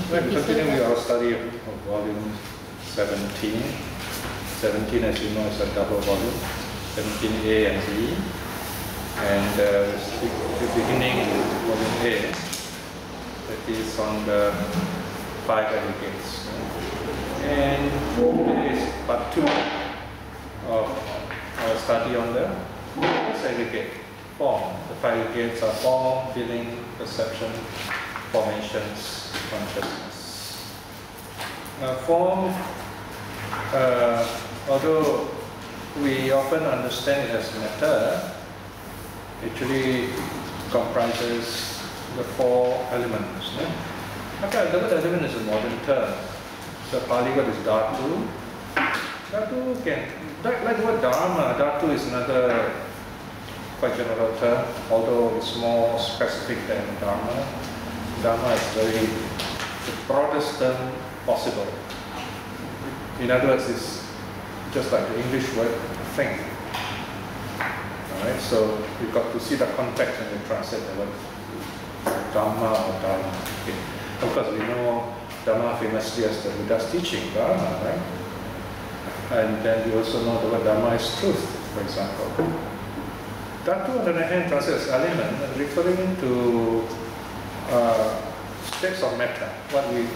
Right, continuing with our study of volume 17. 17, as you know, is a double volume, 17A and B. And the beginning with volume A, that is on the 5 aggregates. And it is part 2 of our study on the first aggregate, form. The 5 aggregates are form, feeling, perception, formations, consciousness. Form, although we often understand it as matter, actually comprises the 4 elements. Okay, the word element is a modern term. So Pali word is dhatu. Dhatu can, like the word dharma, dhatu is another quite general term, although it's more specific than dharma. Dharma is very the broadest term possible. In other words, it's just like the English word thing. Alright, so you've got to see the context when you translate the word dharma or dharma. Okay. Of course, we know dharma famously as the Buddha's teaching, dharma, right? And then we also know the word dharma is truth, for example. Dhatu, on the other hand, translates element, referring to states of matter, what we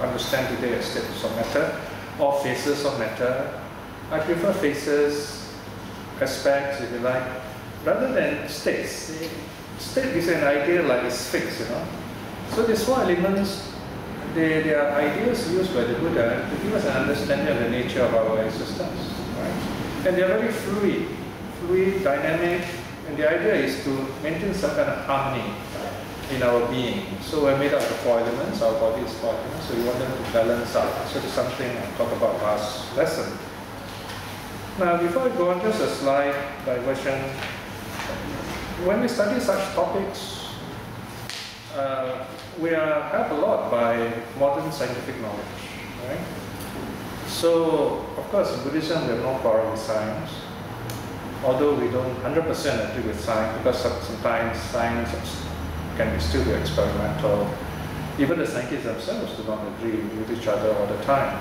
understand today as states of matter, or phases of matter. I prefer phases, aspects, if you like, rather than states. State is an idea like it's fixed, you know. So these 4 elements, they are ideas used by the Buddha to give us an understanding of the nature of our existence, right? And they are very fluid, dynamic, and the idea is to maintain some kind of harmony in our being. So we're made up of 4 elements, our body is 4 elements, so we want them to balance out. So it's something I talked about last lesson. Now, before I go on, just a slight diversion. When we study such topics, we are helped a lot by modern scientific knowledge, right? So, of course, in Buddhism, we have no quarrel with science, although we don't 100% agree with science, because sometimes science can be still experimental. Even the scientists themselves do not agree with each other all the time.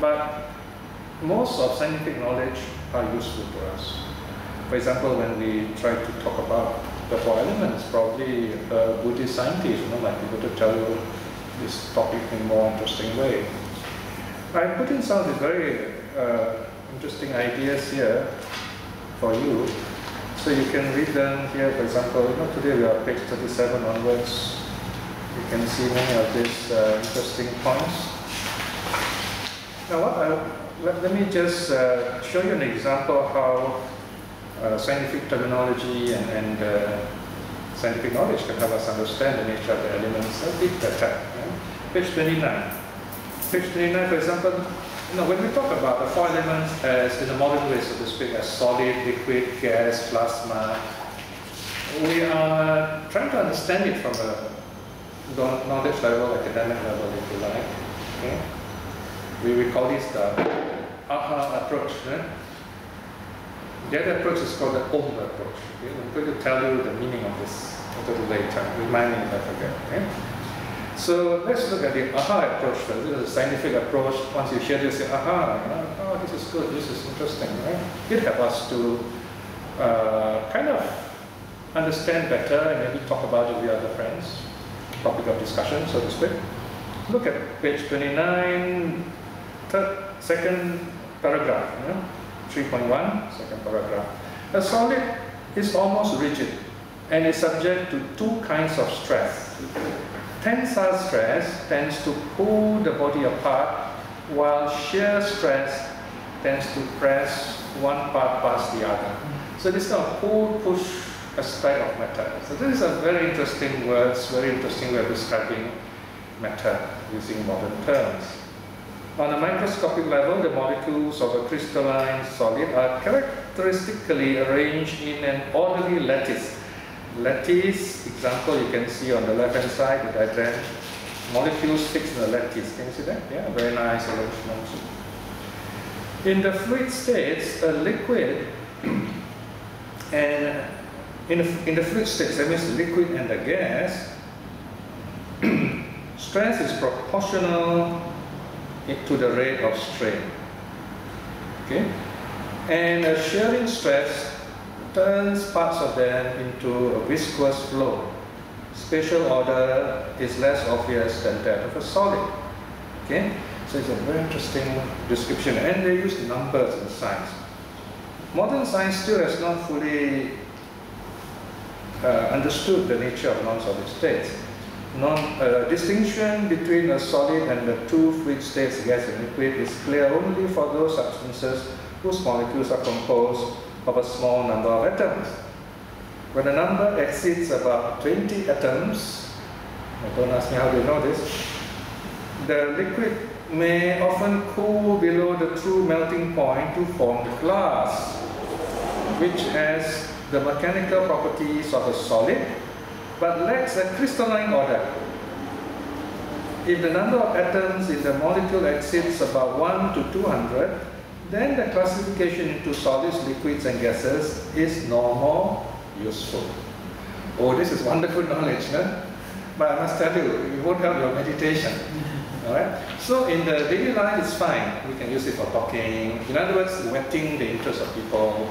But most of scientific knowledge are useful to us. For example, when we try to talk about the 4 elements, probably a Buddhist scientist, might be able to tell you this topic in a more interesting way. I put in some of the very interesting ideas here for you, so you can read them here. For example, today we are page 37 onwards. You can see many of these interesting points. Now, let me just show you an example of how scientific terminology and scientific knowledge can help us understand the nature of the elements a bit better. Page 29. Page 29, for example, when we talk about the 4 elements as in a modern way, so to speak, as solid, liquid, gas, plasma, we are trying to understand it from a knowledge level, academic level, if you like. Okay? We call this the aha approach. Right? The other approach is called the Om approach. Okay? I'm going to tell you the meaning of this a little later. Remind me if I forget. Okay? So let's look at the aha approach first. This is a scientific approach. Once you hear this, you say, aha, oh, this is good, this is interesting. Right? It helps us to kind of understand better and maybe talk about it with other friends. Topic of discussion, so to speak. Look at page 29, second paragraph, 3.1, second paragraph. A solid is almost rigid and is subject to 2 kinds of stress. Tensile stress tends to pull the body apart, while shear stress tends to press one part past the other. So this kind of pull-push aspect of matter. So this is a very interesting words, very interesting way of describing matter using modern terms. On a microscopic level, the molecules of a crystalline solid are characteristically arranged in an orderly lattice. Lattice, example, you can see on the left-hand side, the diagram. Molecules fixed in the lattice. Can you see that? Yeah, very nice arrangement. In the fluid states, a liquid and in the fluid states, that means the liquid and the gas, stress is proportional to the rate of strain. Okay? And a shearing stress turns parts of them into a viscous flow. Spatial order is less obvious than that of a solid. Okay? So it's a very interesting description, and they use numbers in science. Modern science still has not fully understood the nature of non-solid states. Distinction between a solid and the two fluid states, gas and liquid, is clear only for those substances whose molecules are composed of a small number of atoms. When a number exceeds about 20 atoms, don't ask me how they know this, the liquid may often cool below the true melting point to form glass, which has the mechanical properties of a solid, but lacks a crystalline order. If the number of atoms in the molecule exceeds about 1 to 200, then the classification into solids, liquids, and gases is no more useful. Oh, this is wonderful knowledge, no? But I must tell you, it won't help your meditation. Alright? So in the daily life, it's fine. We can use it for talking. In other words, whetting the interest of people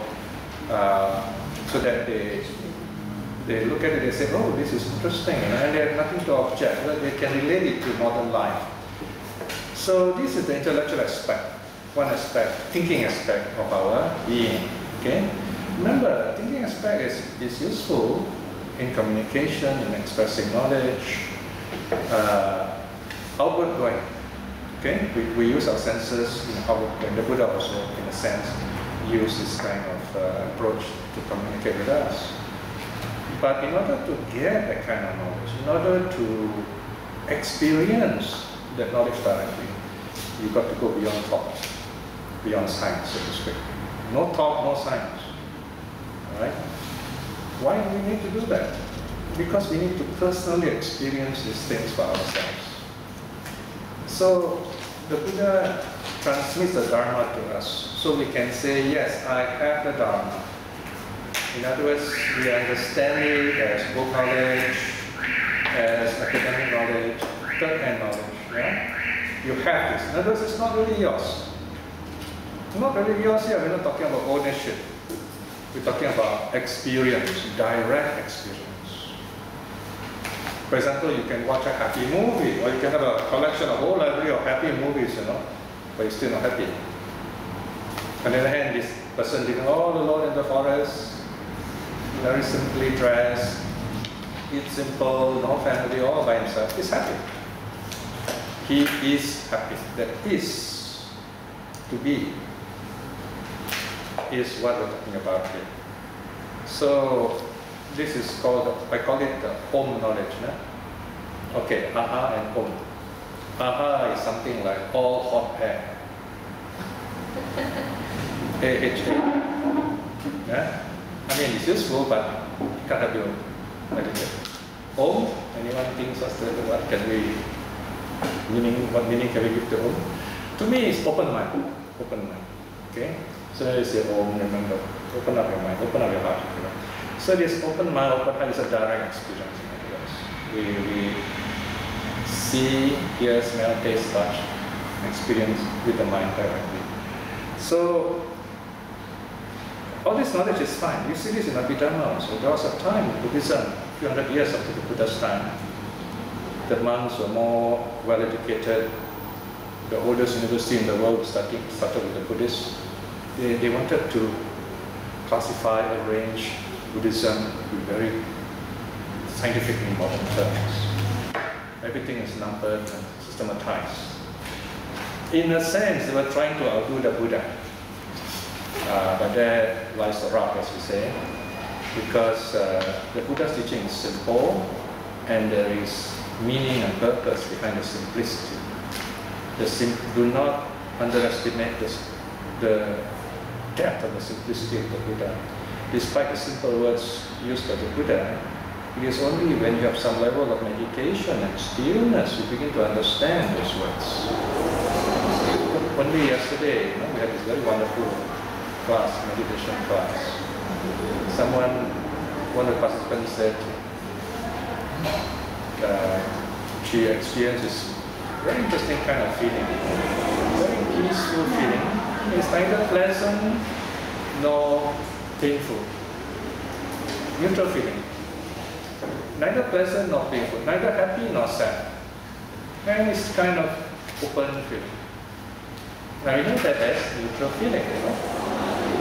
so that they look at it, they say, oh, this is interesting, and they have nothing to object. Well, they can relate it to modern life. So this is the intellectual aspect, one aspect, thinking aspect of our being. Okay? Remember, thinking aspect is useful in communication, in expressing knowledge, outward going. Okay? We use our senses in outward going. The Buddha also, in a sense, used this kind of approach to communicate with us. But in order to get that kind of knowledge, in order to experience that knowledge directly, you've got to go beyond thought, beyond science, so to speak. No thought, no science. Alright? Why do we need to do that? Because we need to personally experience these things for ourselves. So the Buddha transmits the Dharma to us, so we can say, yes, I have the Dharma. In other words, we understand it as book knowledge, as academic knowledge, third-hand knowledge. Yeah? You have this. In other words, it's not really yours. Not really yours here. We're not talking about ownership. We're talking about experience, direct experience. For example, you can watch a happy movie, or you can have a collection, a whole library of happy movies, but you're still not happy. On the other hand, this person living all alone in the forest, very simply dressed, eats simple, no family, all by himself, is happy. He is happy. That is, to be, is what we're talking about here. So this is called, I call it the Om knowledge. No? Okay, aha and Om. Aha is something like all hot air. AHA. Yeah? I mean, it's useful, but you can't have your meditation. Om, anyone thinks what can we what meaning can we give to Om? To me, it's open mind. Open mind. Okay? So you say Om, remember, open up your mind, open up your heart. So this open mind, open heart is a direct experience. We see, hear, smell, taste, touch, experience with the mind directly. So all this knowledge is fine. You see this in Abhidharma also. There was a time in Buddhism, a few hundred years after the Buddha's time, the monks were more well-educated. The oldest university in the world started with the Buddhists. They wanted to classify, arrange Buddhism with very scientifically modern terms. Everything is numbered and systematized. In a sense, they were trying to outdo the Buddha. But there lies the rub, as we say, because the Buddha's teaching is simple and there is meaning and purpose behind the simplicity. Do not underestimate the depth of the simplicity of the Buddha. Despite the simple words used by the Buddha, it is only when you have some level of meditation and stillness you begin to understand those words. Only yesterday, we had this very wonderful class, meditation class. One of the participants said, she experiences very interesting kind of feeling, very peaceful feeling. It's neither pleasant nor painful. Neutral feeling. Neither pleasant nor painful, neither happy nor sad. And it's kind of open feeling. Now you know that as neutral feeling, you know.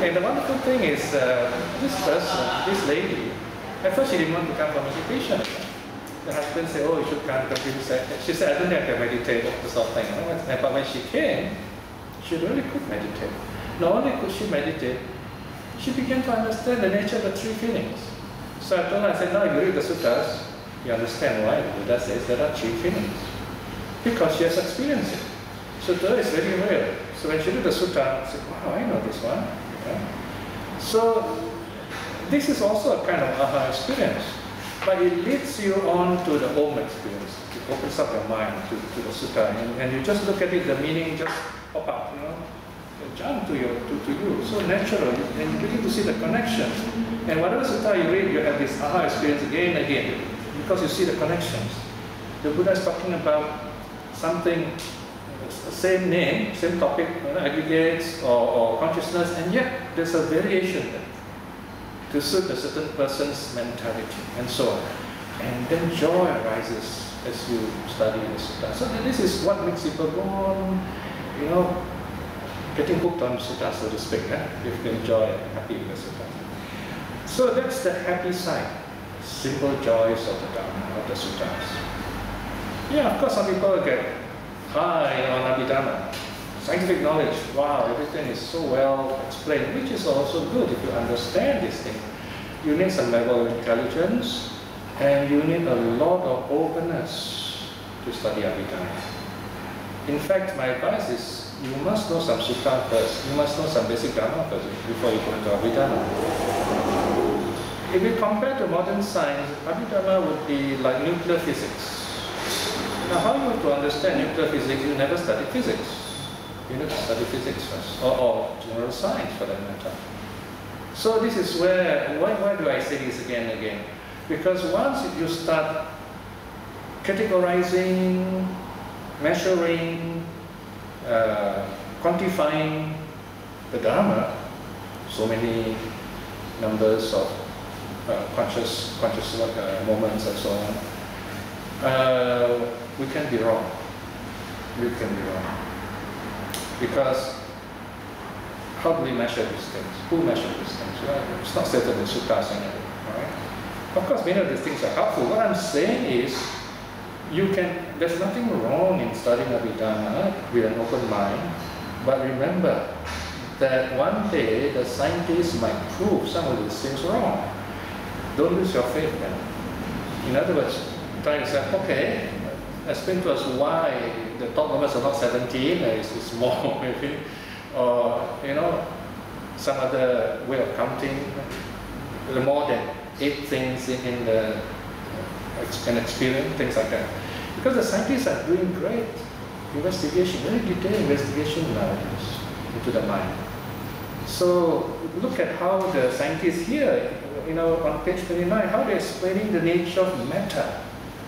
And the wonderful thing is, this person, this lady, at first she didn't want to come for meditation. The husband said, oh, you should come. She said, I don't think I can meditate, that sort of thing. You know? But when she came, she really could meditate. Not only could she meditate, she began to understand the nature of the three feelings. So I told her, I said, now you read the suttas, you understand why the Buddha says there are three feelings. Because she has experienced it. So to her it's very real. So when she read the sutta, she said, wow, I know this one. Yeah. So this is also a kind of aha experience. But it leads you on to the home experience. It opens up your mind to the sutta. And you just look at it, the meaning just pop up, you know. Jump to you, so natural, and you begin to see the connection. And whatever sutta you read, you have this aha experience again and again, because you see the connections. The Buddha is talking about something, same name, same topic, aggregates or consciousness, and yet there's a variation there to suit a certain person's mentality, and so on. And then joy arises as you study the sutta. So this is what makes people go on, you know, getting hooked on sutta, so to speak, if they enjoy happy with the sutta. So that's the happy side, simple joys of the Dharma, of the suttas. Yeah, of course, some people get high on Abhidhamma, scientific knowledge. Wow, everything is so well explained, which is also good if you understand this thing. You need some level of intelligence, and you need a lot of openness to study Abhidhamma. In fact, my advice is, you must know some sutta first. You must know some basic Dharma first before you go into Abhidhamma. If you compare to modern science, Abhidhamma would be like nuclear physics. Now, how you want to understand nuclear physics? You never study physics. You need to study physics first, or general science for that matter. So this is where, why do I say this again and again? Because once you start categorizing, measuring, quantifying the Dharma, so many numbers of conscious moments and so on, we can be wrong. We can be wrong. Because how do we measure these things? Who measures these things? Well, it's not stated in the suttas anyway. Right? Of course, many of these things are helpful. What I'm saying is, there's nothing wrong in studying Abhidhamma with an open mind, but remember that one day the scientists might prove some of these things wrong. Don't lose your faith then. In other words, try to say, okay, explain to us why the top numbers are not 17, it's more maybe, or you know, some other way of counting, more than 8 things in the experience, things like that. Because the scientists are doing great investigation, very detailed investigation nowadays into the mind. So look at how the scientists here, you know, on page 29, how they're explaining the nature of matter.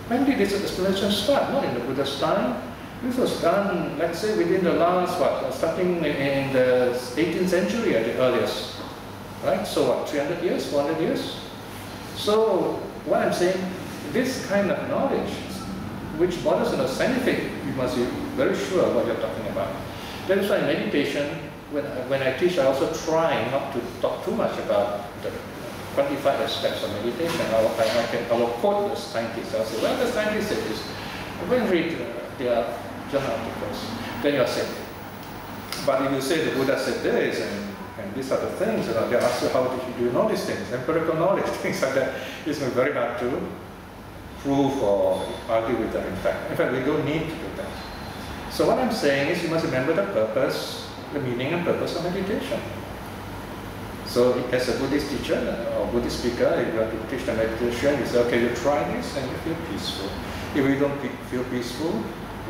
When did this explanation start? Not in the Buddha's time. This was done, let's say, within the last, starting in the 18th century at the earliest. Right? So what, 300 years, 400 years? So what I'm saying, this kind of knowledge, which borders on the scientific, you must be very sure what you're talking about. That is why in meditation, when I teach, I also try not to talk too much about the quantified aspects of meditation. I will quote the scientists. I'll say, well, the scientists say this. Go and read their journal articles. Then you'll say, but if you say the Buddha said this, and these are the things, they ask you, how did you do know these things? Empirical knowledge, things like that. It's very hard to prove or argue with them, in fact. In fact, we don't need to do that. So what I'm saying is you must remember the purpose, the meaning and purpose of meditation. So as a Buddhist teacher or Buddhist speaker, if you have to teach the meditation, you say, okay, you try this and you feel peaceful. If you don't feel peaceful,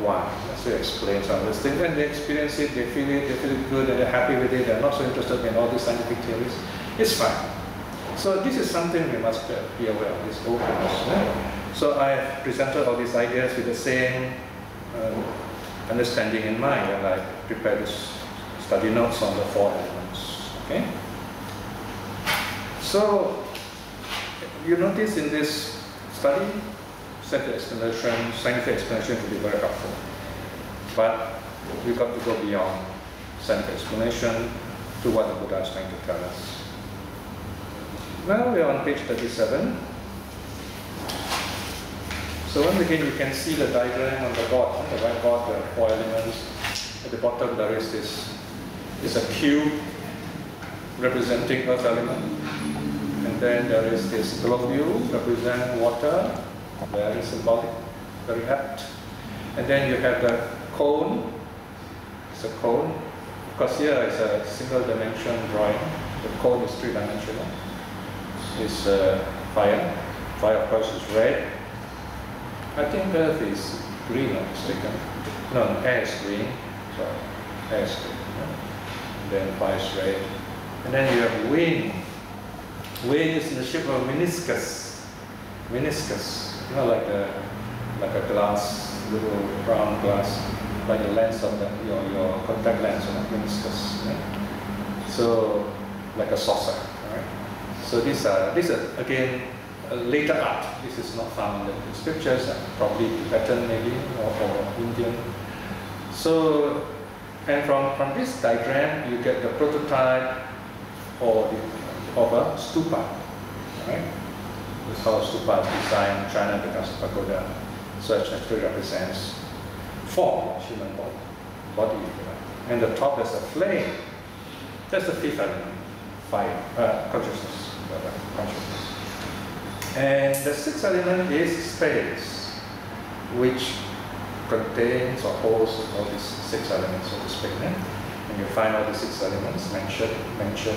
why? So you explain some of those things, and they experience it, they feel it good, and they're happy with it, they're not so interested in all these scientific theories. It's fine. So this is something we must be aware of, this openness. So I have presented all these ideas with the same understanding in mind, and I prepared this study notes on the 4 elements. Okay. So you notice in this study, scientific explanation will be very helpful. But we've got to go beyond scientific explanation to what the Buddha is trying to tell us. Now we are on page 37. So once again, you can see the diagram on the board, on the whiteboard, there are 4 elements. At the bottom there is a cube representing earth element. And then there is this globule representing water, very symbolic, very apt. And then you have the cone. It's a cone. Because here is a single dimension drawing. The cone is 3-dimensional. It's fire. Fire, of course, is red. I think earth is green, I'm mistaken. No, air is green. Sorry, air is green. And then fire is red. And then you have wind. Wind is in the shape of a meniscus. Meniscus, you know, like a glass, little round glass, like the lens of your contact lens, meniscus. Right? So, like a saucer. Right? So these are again later art. This is not found in the scriptures, probably Tibetan maybe or Indian. So, and from this diagram, you get the prototype of a stupa. Right? This is how a stupa is designed in China, becomes a pagoda. So it actually represents form, human body. And the top is a flame. That's the 5th element, fire, consciousness. And the 6th element is space, which contains or holds all these 6 elements, so to speak. And you find all the 6 elements mentioned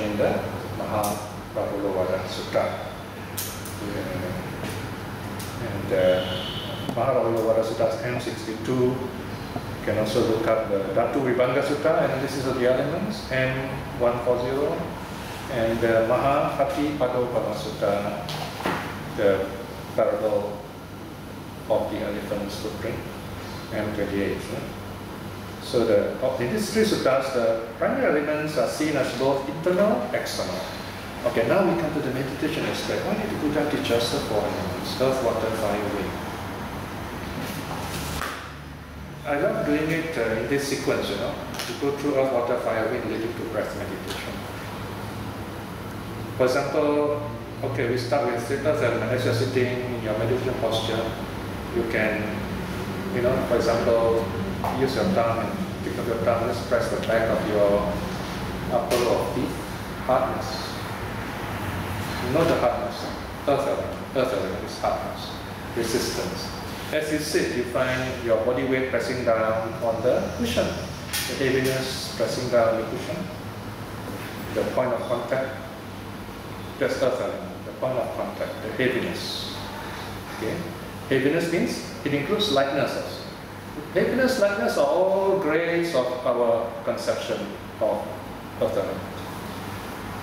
in the Mahabharata Sutta. And Mahabharata Sutta is M62. You can also look up the Dhatu Vibhanga Sutta, analysis of the elements, M140. And the Mahahati Padopama Sutta, the parable of the elephant's footprint, M28. So in these 3 suttas, the primary elements are seen as both internal and external. Okay, now we come to the meditation aspect. Why did the Buddha teach us the 4 elements? Earth, water, fire, wind. I love doing it in this sequence, to go through earth, water, fire, wind, leading to breath meditation. For example, okay, we start with the earth element. As you're sitting in your meditation posture, you can, for example, use your tongue and pick up your tongue, just press the back of your upper row of teeth. Hardness. You know the hardness. Earth element is hardness. Resistance. As you sit, you find your body weight pressing down on the cushion. The heaviness pressing down on the cushion. The point of contact. That's earth element. The point of contact. The heaviness. Okay. Heaviness means it includes lightness also. Heaviness, lightness are all grades of our conception of earth element.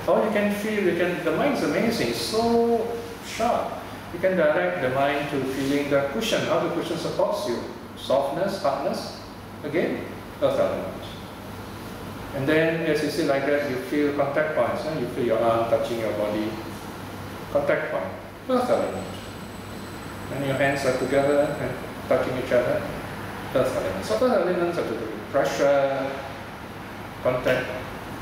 How you can feel, the mind is amazing, it's so sharp. You can direct the mind to feeling the cushion, how the cushion supports you. Softness, hardness, again, earth element. And then as you sit like that, you feel contact points. You feel your arm touching your body. Contact point, earth element. And your hands are together and touching each other, earth element. So earth elements are to do with pressure, contact,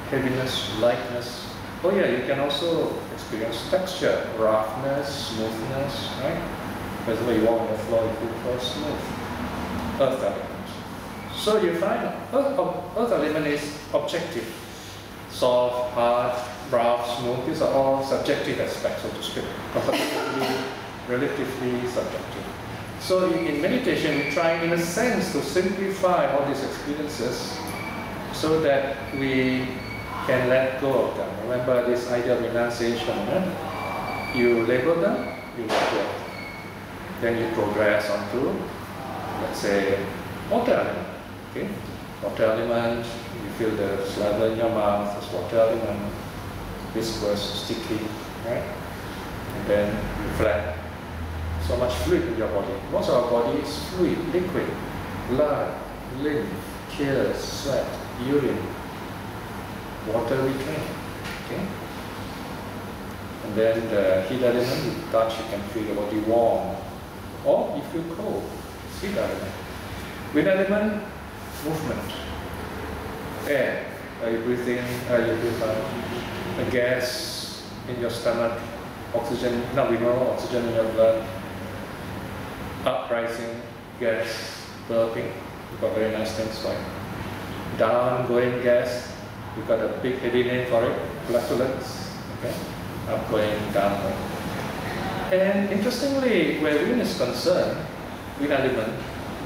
heaviness, lightness. Oh yeah, you can also experience texture, roughness, smoothness, right? For example, you walk on the floor, you feel the floor smooth. Earth element. So you find earth element is objective. Soft, hard, rough, smooth, these are all subjective aspects, so to speak. Comparatively, relatively subjective. So in meditation, we try in a sense to simplify all these experiences so that we can let go of them. Remember this idea of renunciation. You label them, you let go. Then you progress onto, let's say, water element. Okay? Water element, you feel the saliva in your mouth, it's water element, viscous, sticky, right? And then reflect. so much fluid in your body. Most of our body is fluid, liquid, blood, lymph, tears, sweat, urine, water we drink. Okay? And then the heat element, you touch, you can feel your body warm. Or you feel cold, it's heat element. Wind element, movement. Air, you breathe in, you breathe out. A gas in your stomach, oxygen, now we know oxygen in your blood. Uprising, gas, burping, you've got very nice things like down-going gas, you've got a big heavy name for it, flatulence, okay? Upgoing, downgoing. And interestingly, where wind is concerned, wind element,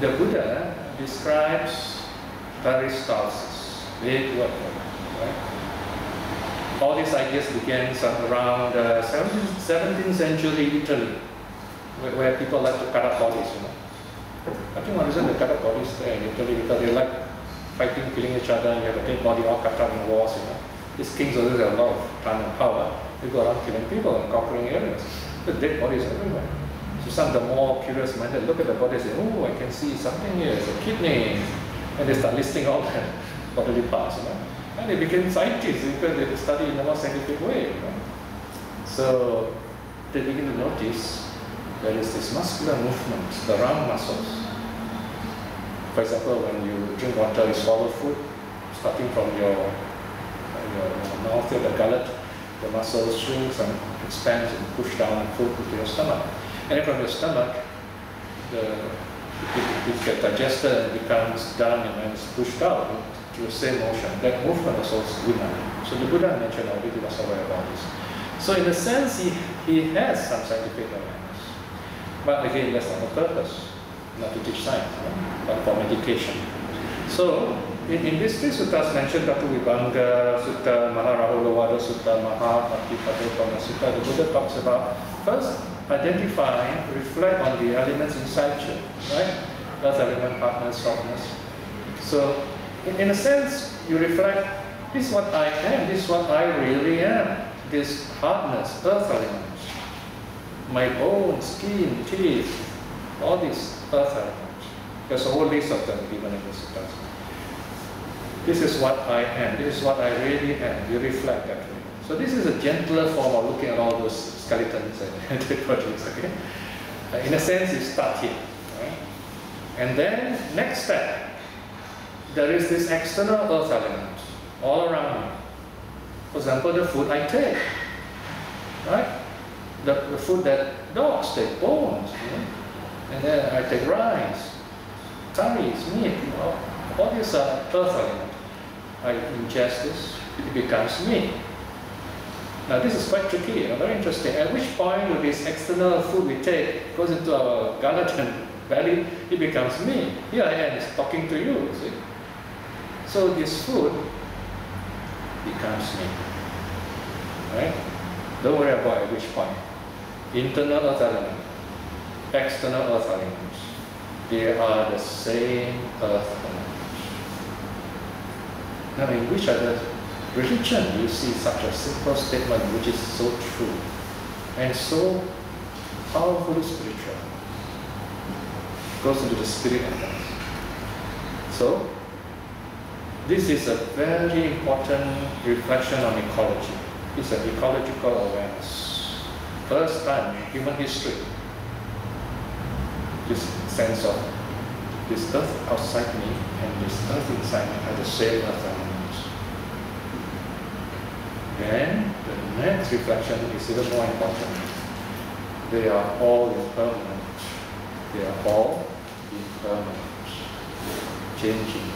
the Buddha describes peristalsis, big word, right? All these ideas began around 17th century Italy, where people like to cut up bodies, you know. I think one reason they cut up bodies there in Italy because they like fighting, killing each other, and you have a dead body all cut up in wars, you know. These kings always have a lot of time and power. They go around killing people and conquering areas. The dead bodies everywhere. So some of the more curious minded look at the body and say, oh, I can see something here, it's a kidney. And they start listing all the bodily parts, you know. And they became scientists because they study in a more scientific way, you know. So they begin to notice there is this muscular movement, the round muscles. For example, when you drink water, you swallow food, starting from your mouth to the gullet, the muscle shrinks and expands and push down food into your stomach. And then from your stomach, it gets digested and becomes done and then it's pushed out to the same motion. That movement is also Buddha. So the Buddha mentioned already, he was aware about this. So in a sense, he has some scientific awareness. But again, that's not the purpose, not to teach science, right? But for meditation. So, in these three suttas mentioned, Dhatu Vibhanga Sutta, Maharahulawada Sutta, Mahapatipadopana Sutta, the Buddha talks about first identify, reflect on the elements inside you, right? Earth element, hardness, softness. So, in a sense, you reflect, this is what I am, this is what I really am. This hardness, earth element. My bones, skin, teeth, all these earth elements. There's a whole list of them given in the suttas. This is what I am, this is what I really am. You reflect that way. So this is a gentler form of looking at all those skeletons and dead bodies, okay? In a sense, you start here, right? And then, next step, there is this external earth element all around me. For example, the food I take, right? The food that dogs take, bones, you know? And then I take rice, curries, meat, you know? All these are earth elements. I ingest this, it becomes me. Now this is quite tricky, you know, very interesting. At which point with this external food we take goes into our gullet and belly, it becomes me. Here I am, it's talking to you, see? So this food becomes me, right? Don't worry about at which point. Internal earth element, external earth elements, they are the same earth elements. Now in which other religion do you see such a simple statement which is so true and so powerfully spiritual? It goes into the spirit of us. So this is a very important reflection on ecology. It's an ecological awareness. First time in human history, this sense of this earth outside me and this earth inside me are the same earth elements. And the next reflection is even more important. They are all impermanent. They are all impermanent. Changing,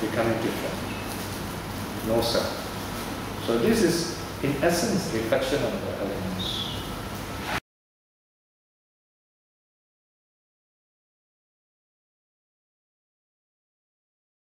becoming different. No self. So this is, in essence, reflection on the elements.